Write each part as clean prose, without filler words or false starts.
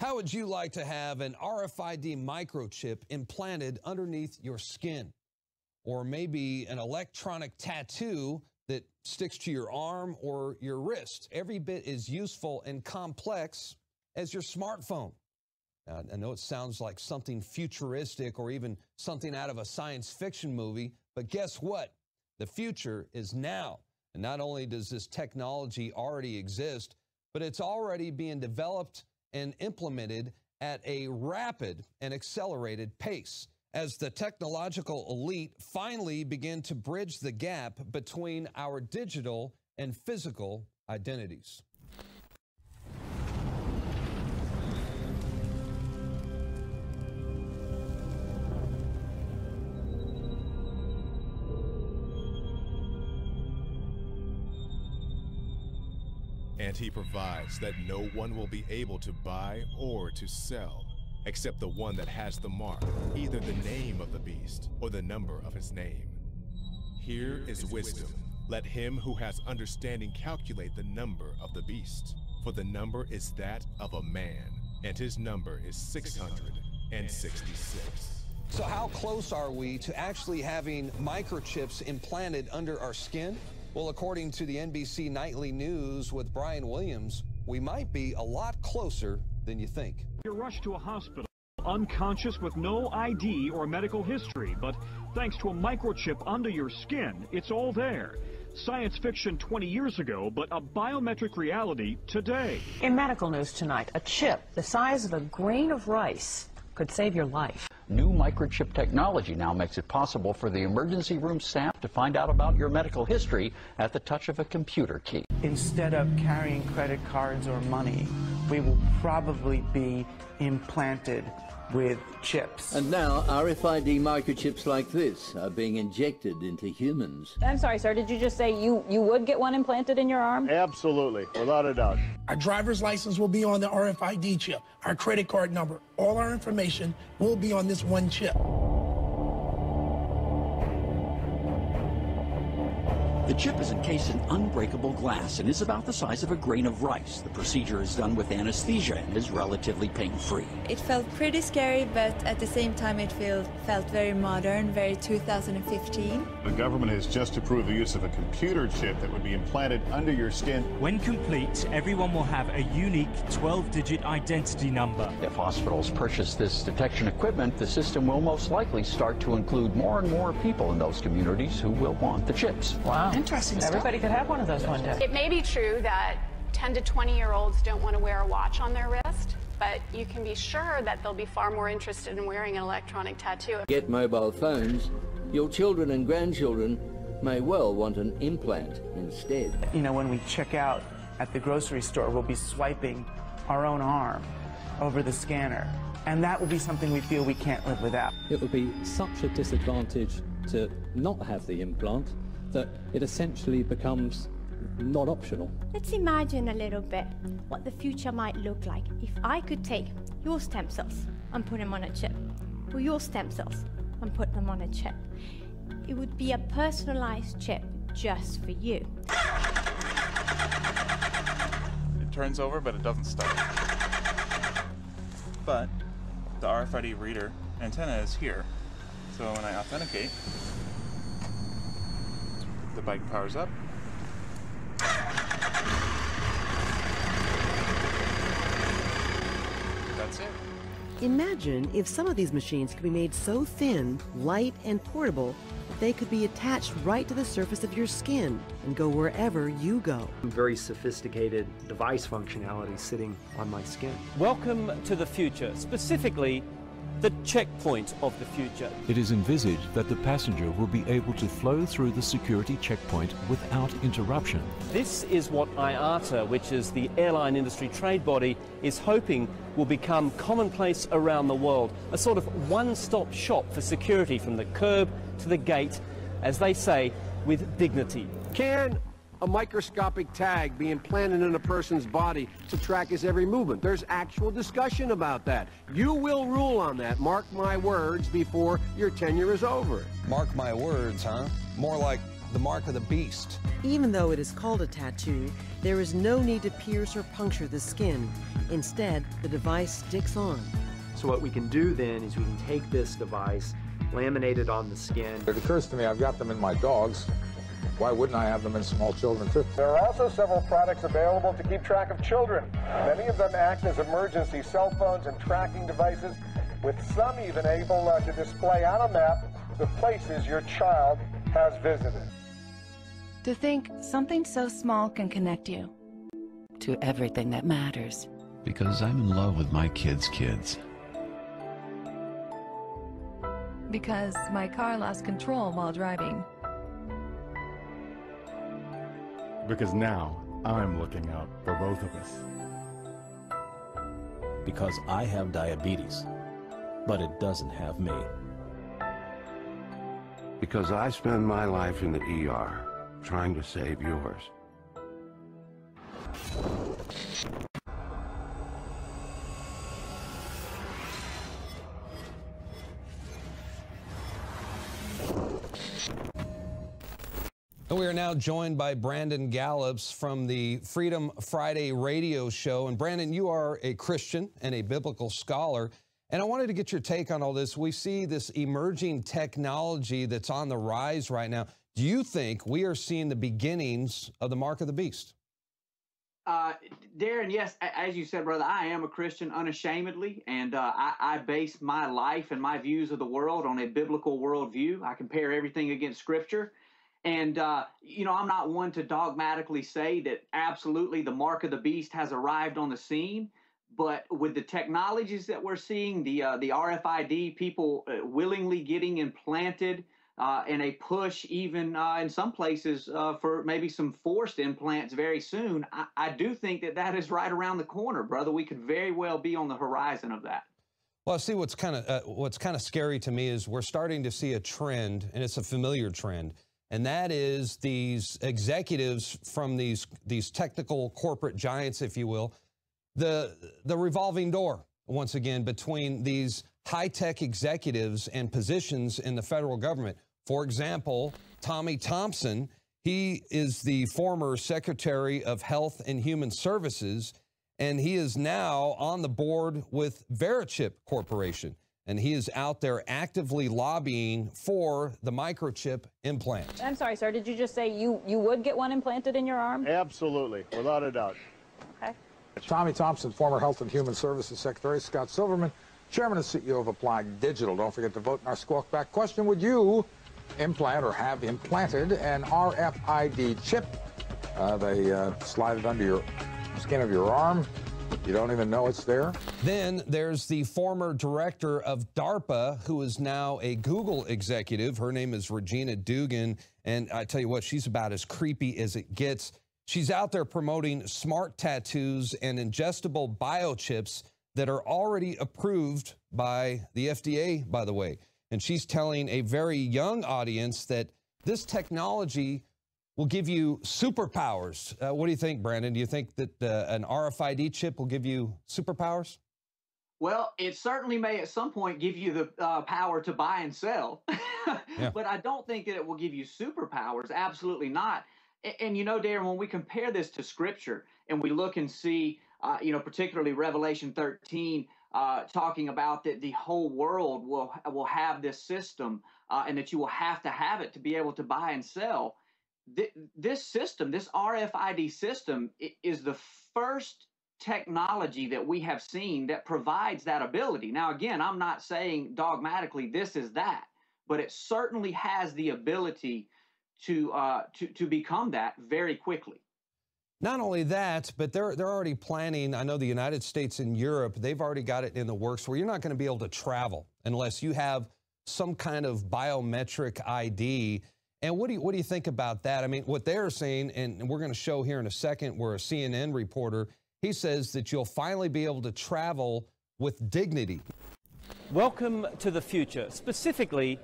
How would you like to have an RFID microchip implanted underneath your skin? Or maybe an electronic tattoo that sticks to your arm or your wrist? Every bit as useful and complex as your smartphone. Now, I know it sounds like something futuristic or even something out of a science fiction movie, but guess what? The future is now. And not only does this technology already exist, but it's already being developed and implemented at a rapid and accelerated pace as the technological elite finally begin to bridge the gap between our digital and physical identities. And he provides that no one will be able to buy or to sell except the one that has the mark, either the name of the beast or the number of his name. Here is wisdom. Let him who has understanding calculate the number of the beast, for the number is that of a man, and his number is 666. So how close are we to actually having microchips implanted under our skin? Well, according to the NBC Nightly News with Brian Williams, we might be a lot closer than you think. You're rushed to a hospital, unconscious with no ID or medical history, but thanks to a microchip under your skin, it's all there. Science fiction 20 years ago, but a biometric reality today. In medical news tonight, a chip the size of a grain of rice could save your life. New microchip technology now makes it possible for the emergency room staff to find out about your medical history at the touch of a computer key. Instead of carrying credit cards or money, we will probably be implanted with chips. And now RFID microchips like this are being injected into humans. I'm sorry, sir, did you just say you would get one implanted in your arm? Absolutely, without a doubt. Our driver's license will be on the RFID chip, our credit card number, all our information will be on this one chip. The chip is encased in unbreakable glass and is about the size of a grain of rice. The procedure is done with anesthesia and is relatively pain-free. It felt pretty scary, but at the same time it felt very modern, very 2015. The government has just approved the use of a computer chip that would be implanted under your skin. When complete, everyone will have a unique 12-digit identity number. If hospitals purchase this detection equipment, the system will most likely start to include more and more people in those communities who will want the chips. Wow. Interesting stuff. Everybody could have one of those one day. It may be true that 10 to 20-year-olds don't want to wear a watch on their wrist, but you can be sure that they'll be far more interested in wearing an electronic tattoo. Get mobile phones. Your children and grandchildren may well want an implant instead. You know, when we check out at the grocery store, we'll be swiping our own arm over the scanner, and that will be something we feel we can't live without. It would be such a disadvantage to not have the implant that it essentially becomes not optional. Let's imagine a little bit what the future might look like if I could take your stem cells and put them on a chip, or your stem cells and put them on a chip. It would be a personalized chip just for you. It turns over, but it doesn't stop. But the RFID reader antenna is here. So when I authenticate, the bike powers up. That's it. Imagine if some of these machines could be made so thin, light, and portable that they could be attached right to the surface of your skin and go wherever you go. Very sophisticated device functionality sitting on my skin. Welcome to the future, specifically the checkpoint of the future. It is envisaged that the passenger will be able to flow through the security checkpoint without interruption. This is what IATA, which is the airline industry trade body, is hoping will become commonplace around the world. A sort of one-stop shop for security from the curb to the gate, as they say, with dignity. Can a microscopic tag be implanted in a person's body to track his every movement? There's actual discussion about that. You will rule on that, mark my words, before your tenure is over. Mark my words, huh? More like the mark of the beast. Even though it is called a tattoo, there is no need to pierce or puncture the skin. Instead, the device sticks on. So what we can do then is we can take this device, laminate it on the skin. It occurs to me I've got them in my dogs. Why wouldn't I have them in small children too? There are also several products available to keep track of children. Many of them act as emergency cell phones and tracking devices, with some even able to display on a map the places your child has visited. To think something so small can connect you to everything that matters. Because I'm in love with my kids' kids. Because my car lost control while driving. Because now I'm looking out for both of us. Because I have diabetes, but it doesn't have me. Because I spend my life in the ER trying to save yours. We are now joined by Brandon Gallups from the Freedom Friday radio show. And Brandon, you are a Christian and a biblical scholar. And I wanted to get your take on all this. We see this emerging technology that's on the rise right now. Do you think we are seeing the beginnings of the mark of the beast? Darren, yes, as you said, brother, I am a Christian unashamedly, and I base my life and my views of the world on a biblical worldview. I compare everything against Scripture. And, you know, I'm not one to dogmatically say that absolutely the mark of the beast has arrived on the scene. But with the technologies that we're seeing, the RFID, people willingly getting implanted, and a push even in some places for maybe some forced implants very soon, I do think that that is right around the corner, brother. We could very well be on the horizon of that. Well, see, what's kind of scary to me is we're starting to see a trend, and it's a familiar trend. And that is these executives from these technical corporate giants, if you will, the revolving door, once again, between these high-tech executives and positions in the federal government. For example, Tommy Thompson, he is the former Secretary of Health and Human Services, and he is now on the board with biochips Corporation. And he is out there actively lobbying for the microchip implant. I'm sorry, sir. Did you just say you would get one implanted in your arm? Absolutely, without a doubt. Okay. Tommy Thompson, former Health and Human Services Secretary. Scott Silverman, Chairman and CEO of Applied Digital. Don't forget to vote in our Squawk Back question. Would you implant or have implanted an RFID chip? They slide it under your skin of your arm. You don't even know it's there. Then there's the former director of DARPA, who is now a Google executive. Her name is Regina Dugan, and I tell you what, she's about as creepy as it gets. She's out there promoting smart tattoos and ingestible biochips that are already approved by the FDA, by the way. And she's telling a very young audience that this technology will give you superpowers. What do you think, Brandon? Do you think that an RFID chip will give you superpowers? Well, it certainly may at some point give you the power to buy and sell, yeah. But I don't think that it will give you superpowers. Absolutely not. And you know, Darren, when we compare this to Scripture and we look and see, you know, particularly Revelation 13, talking about that the whole world will have this system and that you will have it to be able to buy and sell. This system, this RFID system, is the first technology that we have seen that provides that ability. Now, again, I'm not saying dogmatically this is that, but it certainly has the ability to become that very quickly. Not only that, but they're already planning. I know the United States and Europe, they've already got it in the works where you're not going to be able to travel unless you have some kind of biometric ID. And what do you think about that? I mean, what they're saying, and we're going to show here in a second, where a CNN reporter, he says that you'll finally be able to travel with dignity. Welcome to the future, specifically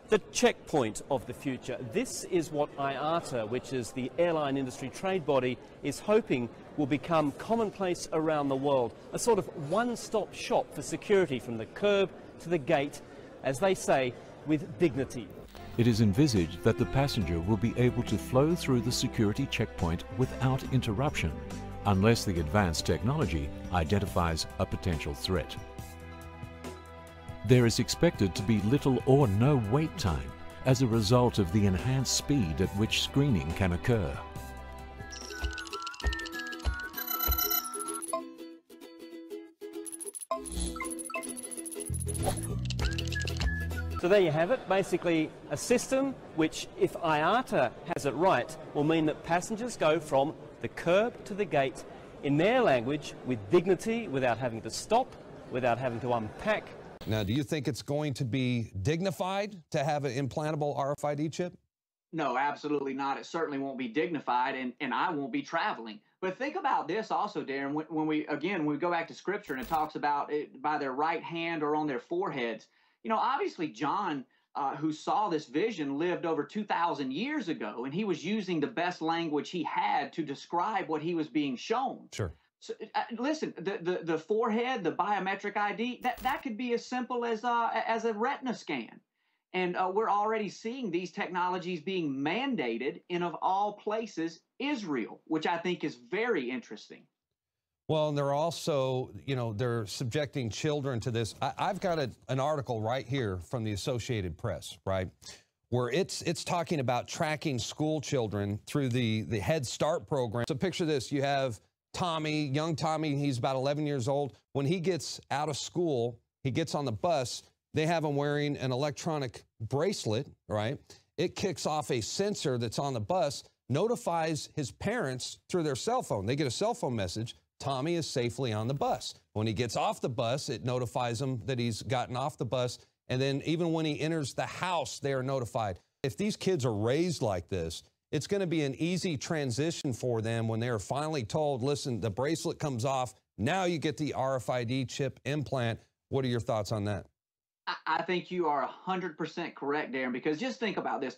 the checkpoint of the future. This is what IATA, which is the airline industry trade body, is hoping will become commonplace around the world. A sort of one-stop shop for security from the curb to the gate, as they say, with dignity. It is envisaged that the passenger will be able to flow through the security checkpoint without interruption, unless the advanced technology identifies a potential threat. There is expected to be little or no wait time as a result of the enhanced speed at which screening can occur. So there you have it, basically a system which, if IATA has it right, will mean that passengers go from the curb to the gate in their language with dignity, without having to stop, without having to unpack. Now, do you think it's going to be dignified to have an implantable RFID chip? No, absolutely not. It certainly won't be dignified, and I won't be traveling. But think about this also, Darren, when we go back to Scripture and it talks about it by their right hand or on their foreheads. You know, obviously John, who saw this vision, lived over 2,000 years ago, and he was using the best language he had to describe what he was being shown. Sure. So, listen, the forehead, the biometric ID, that could be as simple as a retina scan. And we're already seeing these technologies being mandated in, of all places, Israel, which I think is very interesting. Well, and they're also, you know, they're subjecting children to this. I've got an article right here from the Associated Press, right, where it's talking about tracking school children through the Head Start program. So picture this. You have Tommy, young Tommy, he's about 11 years old. When he gets out of school, he gets on the bus, they have him wearing an electronic bracelet, right? It kicks off a sensor that's on the bus, notifies his parents through their cell phone. They get a cell phone message. Tommy is safely on the bus. When he gets off the bus, it notifies him that he's gotten off the bus. And then even when he enters the house, they are notified. If these kids are raised like this, it's going to be an easy transition for them when they're finally told, listen, the bracelet comes off. Now you get the RFID chip implant. What are your thoughts on that? I think you are 100% correct, Darren, because just think about this.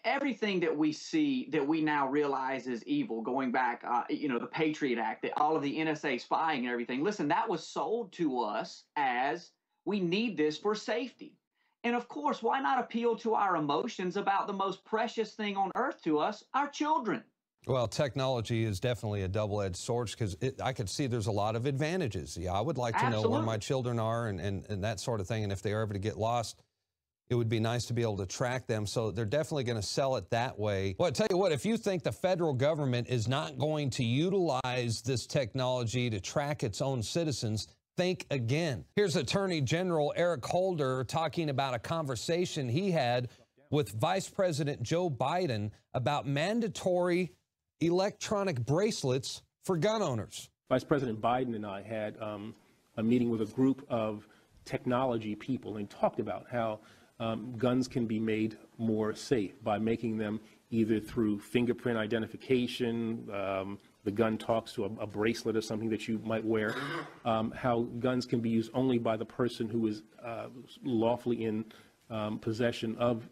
Everything that we see that we now realize is evil, going back, you know, the Patriot Act, all of the NSA spying and everything. Listen, that was sold to us as we need this for safety. And of course, why not appeal to our emotions about the most precious thing on earth to us, our children? Well, technology is definitely a double-edged sword because I could see there's a lot of advantages. Yeah, I would like to know where my children are and that sort of thing. And if they're ever to get lost, it would be nice to be able to track them. So they're definitely going to sell it that way. Well, I tell you what, if you think the federal government is not going to utilize this technology to track its own citizens, think again. Here's Attorney General Eric Holder talking about a conversation he had with Vice President Joe Biden about mandatory electronic bracelets for gun owners. Vice President Biden and I had a meeting with a group of technology people and talked about how guns can be made more safe by making them either through fingerprint identification, the gun talks to a bracelet or something that you might wear, how guns can be used only by the person who is lawfully in possession of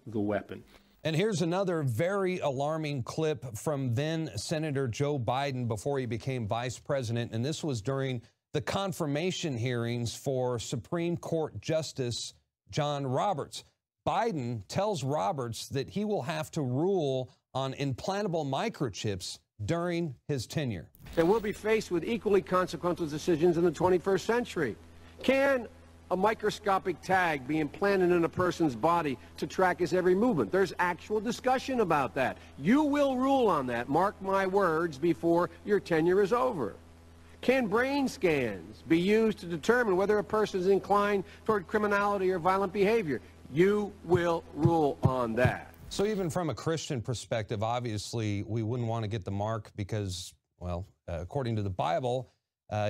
the weapon. And here's another very alarming clip from then Senator Joe Biden before he became vice president. And this was during the confirmation hearings for Supreme Court Justice John Roberts. Biden tells Roberts that he will have to rule on implantable microchips during his tenure. And we'll be faced with equally consequential decisions in the 21st century. Can a microscopic tag be implanted in a person's body to track his every movement? There's actual discussion about that. You will rule on that, mark my words, before your tenure is over. Can brain scans be used to determine whether a person is inclined toward criminality or violent behavior? You will rule on that. So even from a Christian perspective, obviously, we wouldn't want to get the mark because, well, according to the Bible,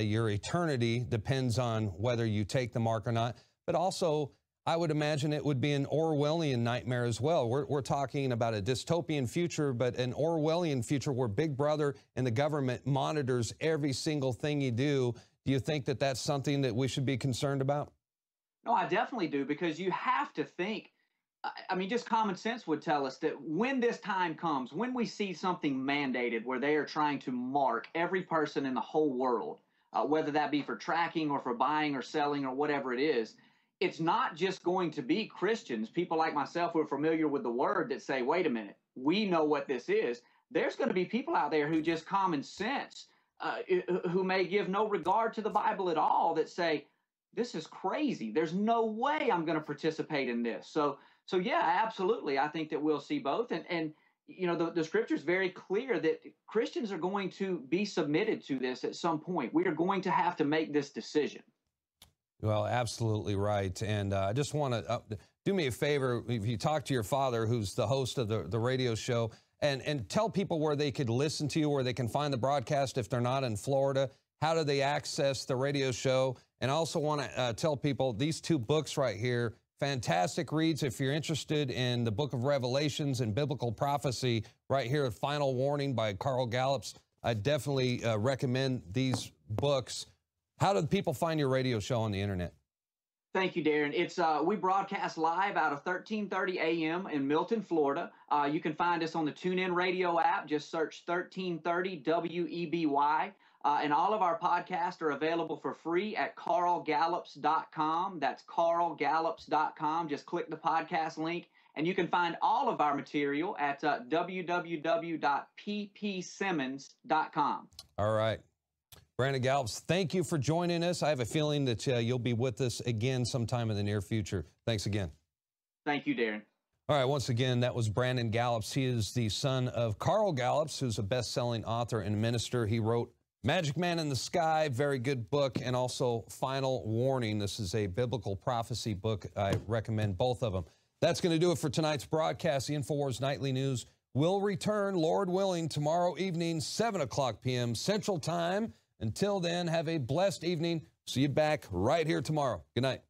your eternity depends on whether you take the mark or not. But also, I would imagine it would be an Orwellian nightmare as well. We're talking about a dystopian future, but an Orwellian future where Big Brother and the government monitors every single thing you do. Do you think that that's something that we should be concerned about? No, I definitely do, because you have to think, I mean, just common sense would tell us that when this time comes, when we see something mandated where they are trying to mark every person in the whole world, whether that be for tracking or for buying or selling or whatever it is, it's not just going to be Christians, people like myself who are familiar with the word, that say, wait a minute, we know what this is. There's going to be people out there who just common sense who may give no regard to the Bible at all that say, this is crazy. There's no way I'm going to participate in this. So yeah, absolutely. I think that we'll see both. And you know, the scripture is very clear that Christians are going to be submitted to this at some point. We are going to have to make this decision. Well, absolutely right. And I just want to do me a favor. If you talk to your father, who's the host of the radio show, and tell people where they could listen to you, where they can find the broadcast if they're not in Florida. How do they access the radio show? And I also want to tell people these two books right here, fantastic reads if you're interested in the book of Revelations and biblical prophecy. Right here, Final Warning by Carl Gallups. I definitely recommend these books. How do people find your radio show on the internet? Thank you, Darren. It's we broadcast live out of 13:30 a.m. in Milton, Florida. You can find us on the TuneIn Radio app. Just search 1330 WEBY. And all of our podcasts are available for free at carlgallops.com. That's carlgallops.com. Just click the podcast link, and you can find all of our material at www.ppsimmons.com. All right. Brandon Gallops, thank you for joining us. I have a feeling that you'll be with us again sometime in the near future. Thanks again. Thank you, Darren. All right, once again, that was Brandon Gallops. He is the son of Carl Gallops, who's a best-selling author and minister. He wrote Magic Man in the Sky, very good book, and also Final Warning. This is a biblical prophecy book. I recommend both of them. That's going to do it for tonight's broadcast. The InfoWars Nightly News will return, Lord willing, tomorrow evening, 7 o'clock p.m. Central Time. Until then, have a blessed evening. See you back right here tomorrow. Good night.